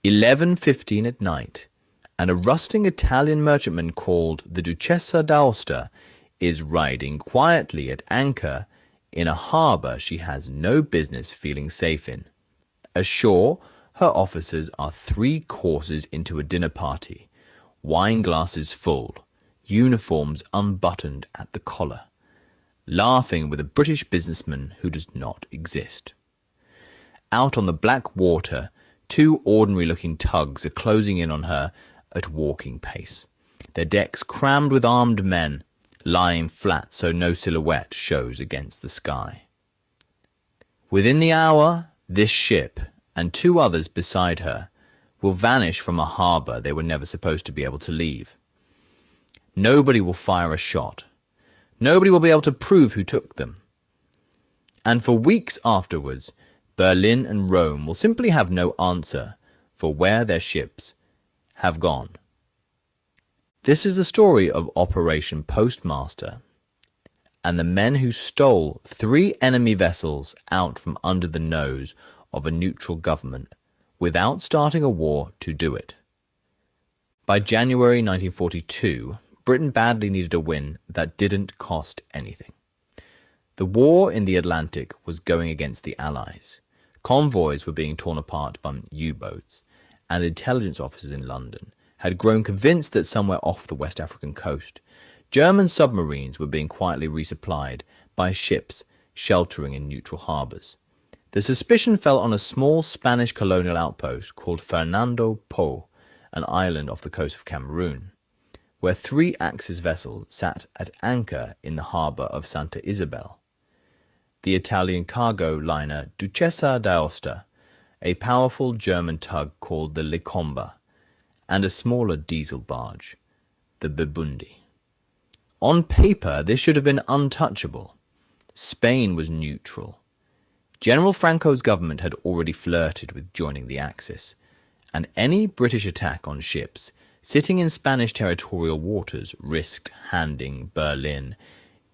11:15 at night, and a rusting Italian merchantman called the Duchessa d'Aosta is riding quietly at anchor in a harbour she has no business feeling safe in. Ashore, her officers are 3 courses into a dinner party, wine glasses full, uniforms unbuttoned at the collar, laughing with a British businessman who does not exist. Out on the black water, 2 ordinary-looking tugs are closing in on her at walking pace, their decks crammed with armed men, lying flat so no silhouette shows against the sky. Within the hour, this ship, and 2 others beside her, will vanish from a harbour they were never supposed to be able to leave. Nobody will fire a shot. Nobody will be able to prove who took them. And for weeks afterwards, Berlin and Rome will simply have no answer for where their ships have gone. This is the story of Operation Postmaster and the men who stole 3 enemy vessels out from under the nose of a neutral government without starting a war to do it. By January 1942, Britain badly needed a win that didn't cost anything. The war in the Atlantic was going against the Allies. Convoys were being torn apart by U-boats, and intelligence officers in London had grown convinced that somewhere off the West African coast, German submarines were being quietly resupplied by ships sheltering in neutral harbours. The suspicion fell on a small Spanish colonial outpost called Fernando Po, an island off the coast of Cameroon, where 3 Axis vessels sat at anchor in the harbour of Santa Isabel. The Italian cargo liner Duchessa d'Aosta, a powerful German tug called the Licomba, and a smaller diesel barge, the Bibundi. On paper, this should have been untouchable. Spain was neutral. General Franco's government had already flirted with joining the Axis, and any British attack on ships sitting in Spanish territorial waters risked handing Berlin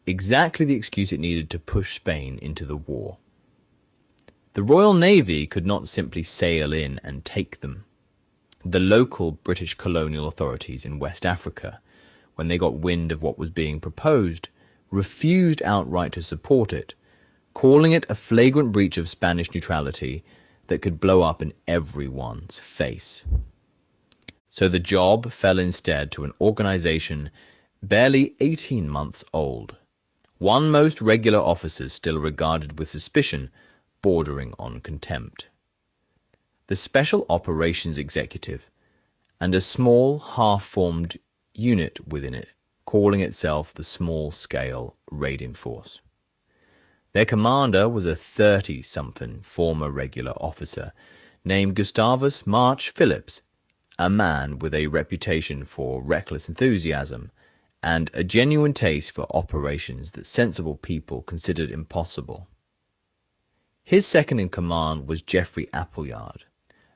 exactly the excuse it needed to push Spain into the war. The Royal Navy could not simply sail in and take them. The local British colonial authorities in West Africa, when they got wind of what was being proposed, refused outright to support it, calling it a flagrant breach of Spanish neutrality that could blow up in everyone's face. So the job fell instead to an organization barely 18 months old, one most regular officers still regarded with suspicion bordering on contempt. The Special Operations Executive, and a small half-formed unit within it, calling itself the Small-Scale Raiding Force. Their commander was a 30-something former regular officer named Gustavus March-Phillipps, a man with a reputation for reckless enthusiasm and a genuine taste for operations that sensible people considered impossible. His second-in-command was Geoffrey Appleyard,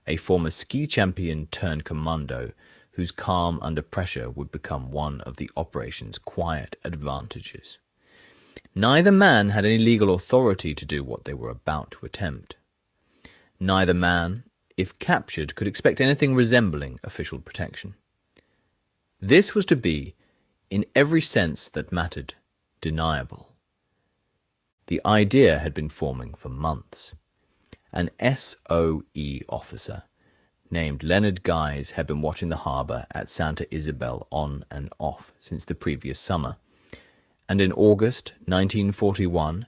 a former ski champion turned commando whose calm under pressure would become one of the operation's quiet advantages. Neither man had any legal authority to do what they were about to attempt. Neither man, if captured, could expect anything resembling official protection. This was to be, in every sense that mattered, deniable. The idea had been forming for months. An SOE officer named Leonard Guise had been watching the harbour at Santa Isabel on and off since the previous summer, and in August 1941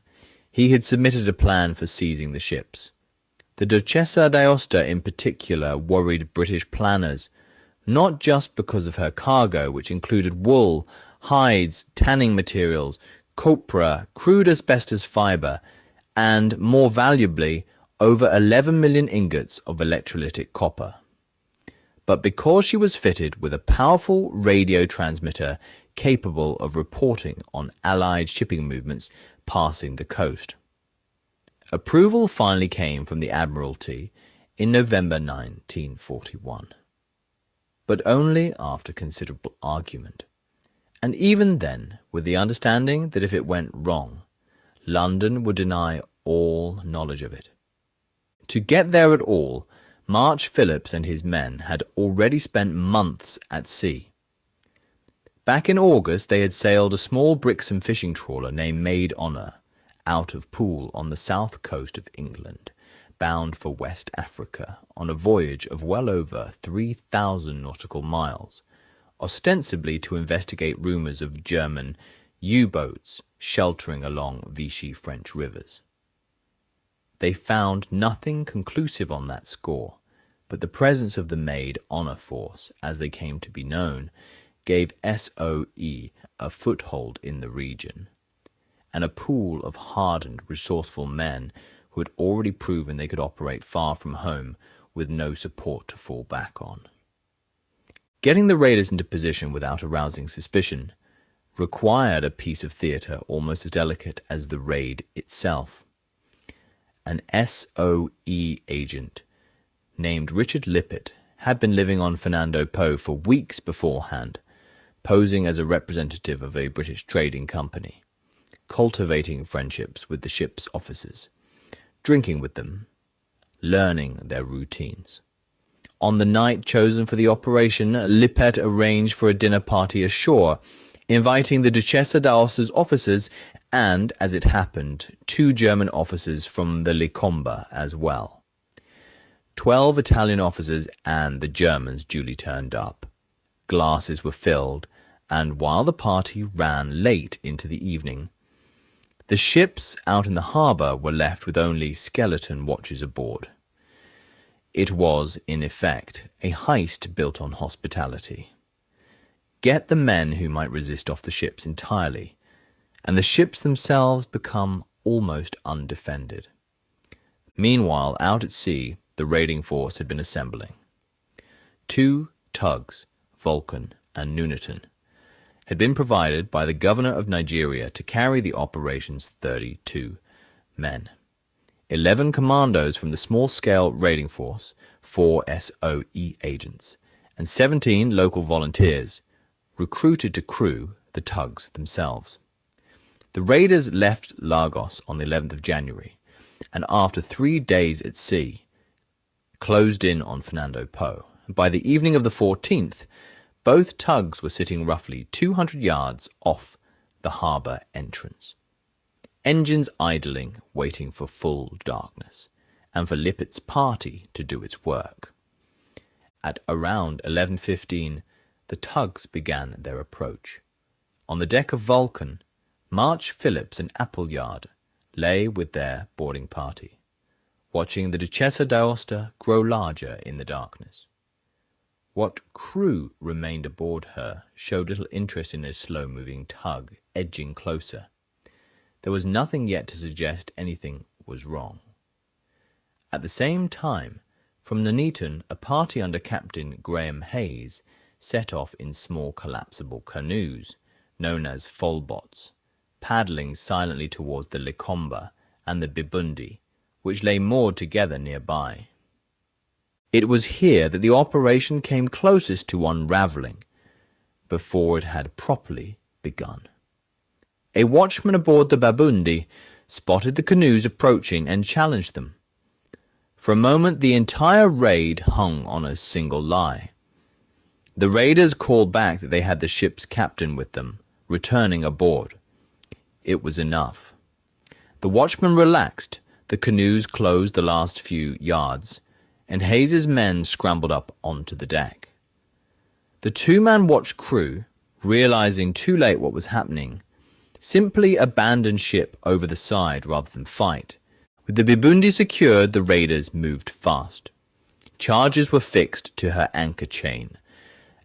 he had submitted a plan for seizing the ships. The Duchessa d'Aosta in particular worried British planners, not just because of her cargo, which included wool, hides, tanning materials, copra, crude asbestos fibre, and, more valuably, over 11 million ingots of electrolytic copper, but because she was fitted with a powerful radio transmitter capable of reporting on Allied shipping movements passing the coast. Approval finally came from the Admiralty in November 1941, but only after considerable argument, and even then with the understanding that if it went wrong, London would deny all knowledge of it. To get there at all March-Phillipps and his men had already spent months at sea. Back in August, they had sailed a small Brixham fishing trawler named Maid Honour out of Poole on the south coast of England, bound for West Africa on a voyage of well over 3,000 nautical miles, ostensibly to investigate rumours of German U-boats sheltering along Vichy French rivers. They found nothing conclusive on that score, but the presence of the Maid Honour Force, as they came to be known, gave SOE a foothold in the region, and a pool of hardened, resourceful men who had already proven they could operate far from home with no support to fall back on. Getting the raiders into position without arousing suspicion required a piece of theatre almost as delicate as the raid itself. An SOE agent named Richard Lippett had been living on Fernando Po for weeks beforehand, posing as a representative of a British trading company, cultivating friendships with the ship's officers, drinking with them, learning their routines. On the night chosen for the operation, Lippett arranged for a dinner party ashore, inviting the Duchessa d'Aosta's officers and, as it happened, 2 German officers from the Licomba as well. 12 Italian officers and the Germans duly turned up. Glasses were filled, and while the party ran late into the evening, the ships out in the harbour were left with only skeleton watches aboard. It was, in effect, a heist built on hospitality. Get the men who might resist off the ships entirely, and the ships themselves become almost undefended. Meanwhile, out at sea, the raiding force had been assembling. 2 tugs, Vulcan and Nuneaton, had been provided by the governor of Nigeria to carry the operation's 32 men. 11 commandos from the small-scale raiding force, 4 SOE agents, and 17 local volunteers recruited to crew the tugs themselves. The raiders left Lagos on the 11th of January, and after 3 days at sea, closed in on Fernando Po. By the evening of the 14th, both tugs were sitting roughly 200 yards off the harbour entrance, engines idling, waiting for full darkness, and for Lippett's party to do its work. At around 11:15, the tugs began their approach. On the deck of Vulcan, March-Phillipps and Appleyard lay with their boarding party, watching the Duchessa d'Aosta grow larger in the darkness. What crew remained aboard her showed little interest in a slow-moving tug edging closer. There was nothing yet to suggest anything was wrong. At the same time, from Nuneaton, a party under Captain Graham Hayes set off in small collapsible canoes, known as folbots, paddling silently towards the Licomba and the Bibundi, which lay moored together nearby. It was here that the operation came closest to unravelling, before it had properly begun. A watchman aboard the Bibundi spotted the canoes approaching and challenged them. For a moment the entire raid hung on a single lie. The raiders called back that they had the ship's captain with them, returning aboard. It was enough. The watchman relaxed, the canoes closed the last few yards, and Hayes's men scrambled up onto the deck. The 2-man watch crew, realizing too late what was happening, simply abandoned ship over the side rather than fight. With the Bibundi secured, the raiders moved fast. Charges were fixed to her anchor chain,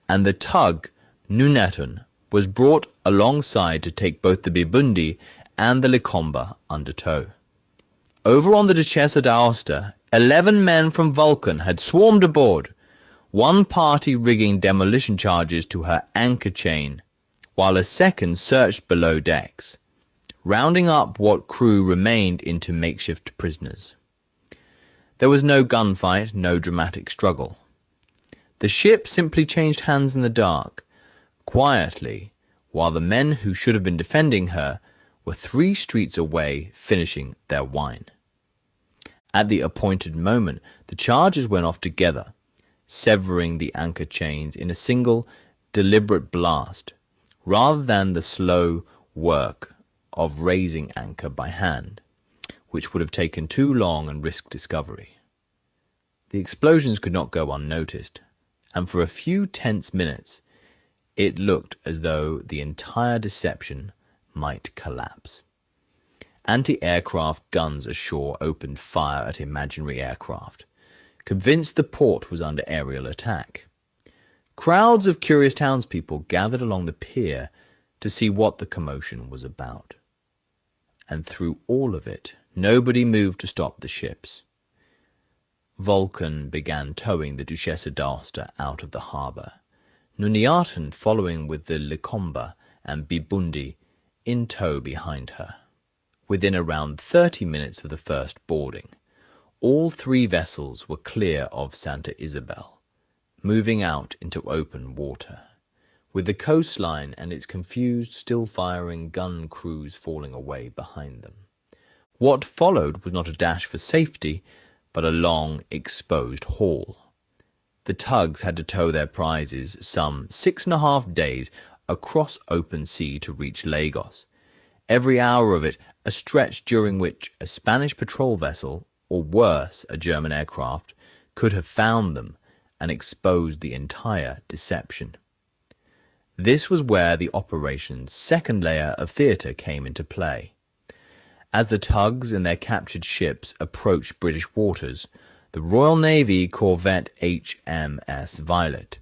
and the tug Nuneaton was brought alongside to take both the Bibundi and the Licomba under tow. Over on the Duchessa d'Aosta, 11 men from Vulcan had swarmed aboard, one party rigging demolition charges to her anchor chain, while a second searched below decks, rounding up what crew remained into makeshift prisoners. There was no gunfight, no dramatic struggle. The ship simply changed hands in the dark, quietly, while the men who should have been defending her were 3 streets away finishing their wine. At the appointed moment, the charges went off together, severing the anchor chains in a single, deliberate blast, rather than the slow work of raising anchor by hand, which would have taken too long and risked discovery. The explosions could not go unnoticed, and for a few tense minutes, it looked as though the entire deception might collapse. Anti-aircraft guns ashore opened fire at imaginary aircraft, convinced the port was under aerial attack. Crowds of curious townspeople gathered along the pier to see what the commotion was about. And through all of it, nobody moved to stop the ships. Vulcan began towing the Duchessa d'Aosta out of the harbour, Nuneaton following with the Licomba and Bibundi in tow behind her. Within around 30 minutes of the first boarding, all three vessels were clear of Santa Isabel, moving out into open water, with the coastline and its confused, still-firing gun crews falling away behind them. What followed was not a dash for safety, but a long, exposed haul. The tugs had to tow their prizes some 6.5 days across open sea to reach Lagos, every hour of it a stretch during which a Spanish patrol vessel, or worse, a German aircraft, could have found them and exposed the entire deception. This was where the operation's second layer of theatre came into play. As the tugs and their captured ships approached British waters, the Royal Navy corvette HMS Violet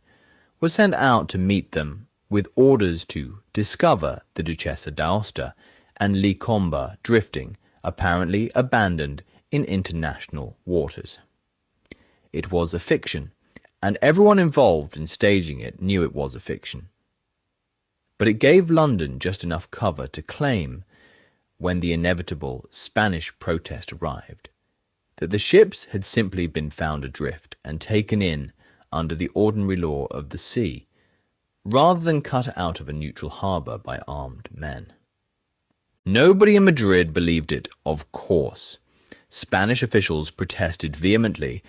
was sent out to meet them with orders to discover the Duchessa d'Aosta and Licomba drifting, apparently abandoned in international waters. It was a fiction, and everyone involved in staging it knew it was a fiction. But it gave London just enough cover to claim, when the inevitable Spanish protest arrived, that the ships had simply been found adrift and taken in under the ordinary law of the sea, rather than cut out of a neutral harbour by armed men. Nobody in Madrid believed it, of course. Spanish officials protested vehemently,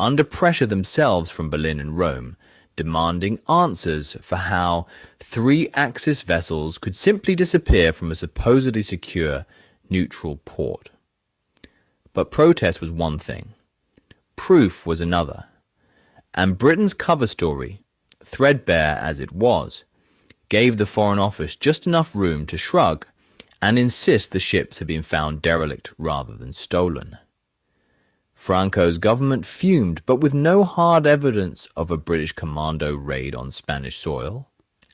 under pressure themselves from Berlin and Rome, demanding answers for how 3 Axis vessels could simply disappear from a supposedly secure neutral port. But protest was one thing, proof was another, and Britain's cover story, threadbare as it was, gave the Foreign Office just enough room to shrug and insist the ships had been found derelict rather than stolen. Franco's government fumed, but with no hard evidence of a British commando raid on Spanish soil,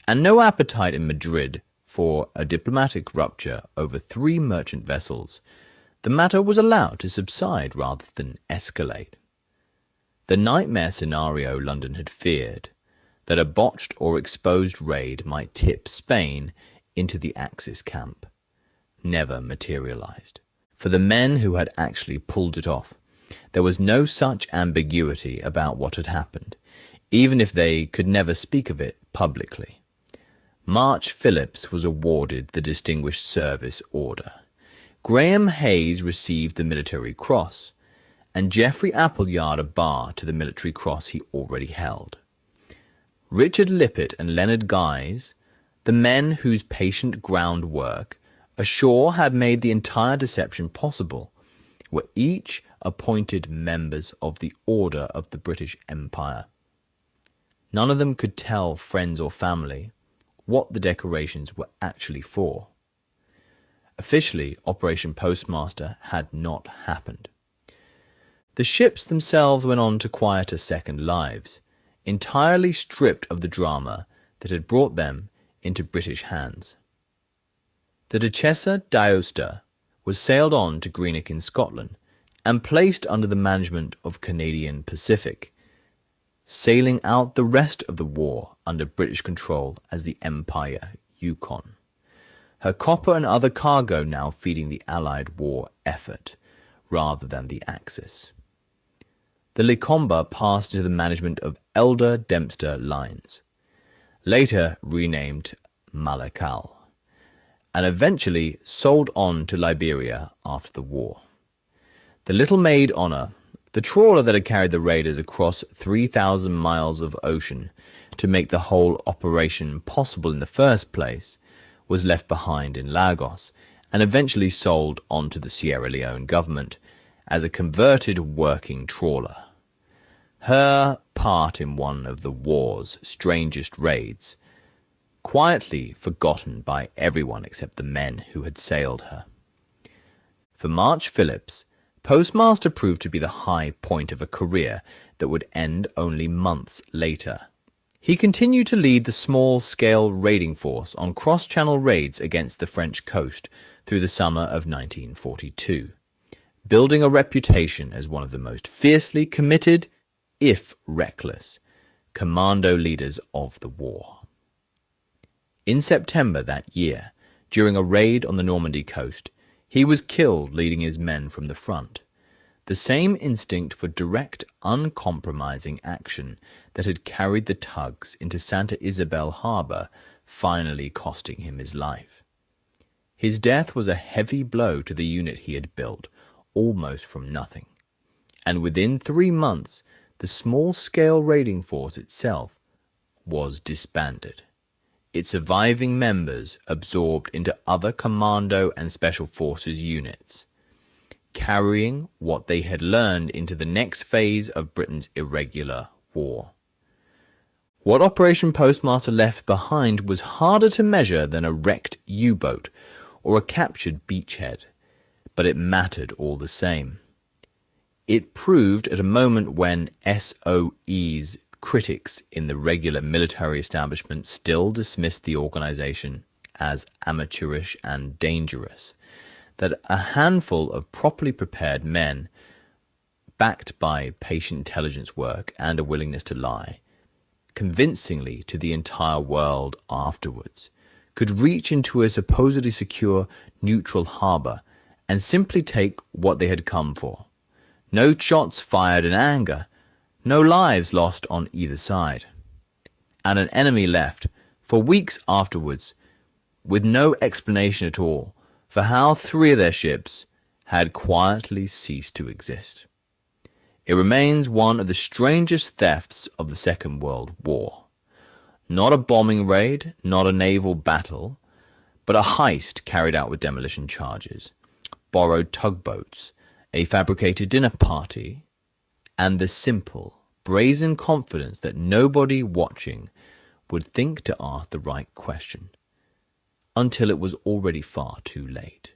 and no appetite in Madrid for a diplomatic rupture over 3 merchant vessels, the matter was allowed to subside rather than escalate. The nightmare scenario London had feared, that a botched or exposed raid might tip Spain into the Axis camp, never materialized. For the men who had actually pulled it off, there was no such ambiguity about what had happened, even if they could never speak of it publicly. March-Phillipps was awarded the Distinguished Service Order. Graham Hayes received the Military Cross, and Geoffrey Appleyard a bar to the military cross he already held. Richard Lippett and Leonard Guise, the men whose patient groundwork ashore had made the entire deception possible, were each appointed members of the Order of the British Empire. None of them could tell friends or family what the decorations were actually for. Officially, Operation Postmaster had not happened. The ships themselves went on to quieter second lives, entirely stripped of the drama that had brought them into British hands. The Duchessa d'Aosta was sailed on to Greenock in Scotland and placed under the management of Canadian Pacific, sailing out the rest of the war under British control as the Empire Yukon. Her copper and other cargo now feeding the Allied war effort rather than the Axis. The Licomba passed into the management of Elder Dempster Lines, later renamed Malakal, and eventually sold on to Liberia after the war. The Little Maid Honor, the trawler that had carried the raiders across 3,000 miles of ocean to make the whole operation possible in the first place, was left behind in Lagos and eventually sold on to the Sierra Leone government as a converted working trawler. Her part in one of the war's strangest raids, quietly forgotten by everyone except the men who had sailed her. For March-Phillipps, Postmaster proved to be the high point of a career that would end only months later. He continued to lead the small-scale raiding force on cross-channel raids against the French coast through the summer of 1942, building a reputation as one of the most fiercely committed, if reckless, commando leaders of the war. In September that year, during a raid on the Normandy coast, he was killed leading his men from the front. The same instinct for direct, uncompromising action that had carried the tugs into Santa Isabel harbour finally costing him his life. His death was a heavy blow to the unit he had built, almost from nothing. And within 3 months, the small-scale raiding force itself was disbanded. Its surviving members absorbed into other commando and special forces units, carrying what they had learned into the next phase of Britain's irregular war. What Operation Postmaster left behind was harder to measure than a wrecked U-boat or a captured beachhead, but it mattered all the same. It proved at a moment when SOE's critics in the regular military establishment still dismissed the organization as amateurish and dangerous, that a handful of properly prepared men, backed by patient intelligence work and a willingness to lie, convincingly to the entire world afterwards, could reach into a supposedly secure neutral harbour and simply take what they had come for. No shots fired in anger, no lives lost on either side, and an enemy left for weeks afterwards with no explanation at all for how 3 of their ships had quietly ceased to exist. It remains one of the strangest thefts of the Second World War. Not a bombing raid, not a naval battle, but a heist carried out with demolition charges, borrowed tugboats, a fabricated dinner party, and the simple, brazen confidence that nobody watching would think to ask the right question, until it was already far too late.